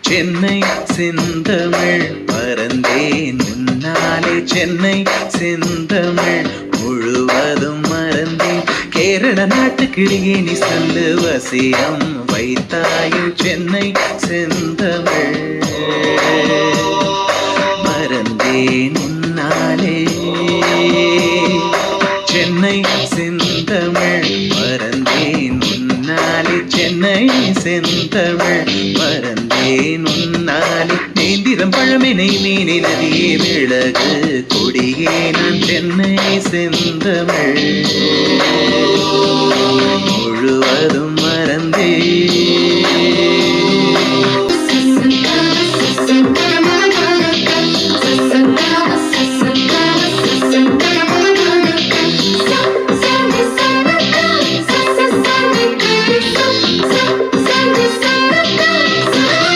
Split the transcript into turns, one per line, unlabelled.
சென்னை செந்தமிழ் மறந்தேன் முன்னாலே சென்னை செந்தமிழ் முழுவதும் மறந்தேன் கேரள நாட்டுக்கிளியே நீ சொல்லு வசியம் வைத்தாயும் சென்னை செந்தமிழ் மறந்தேன் முன்னாலே சென்னை செந்தமிழ் மறந்தேன் முன்னாலே சென்னை செந்தமிழ் மறந்தேன் முன்னாலே நேந்திரம் பழமினை மீனி நதியே விளகு கொடியே நான் சென்னை செந்தமிழ் முழுவதும்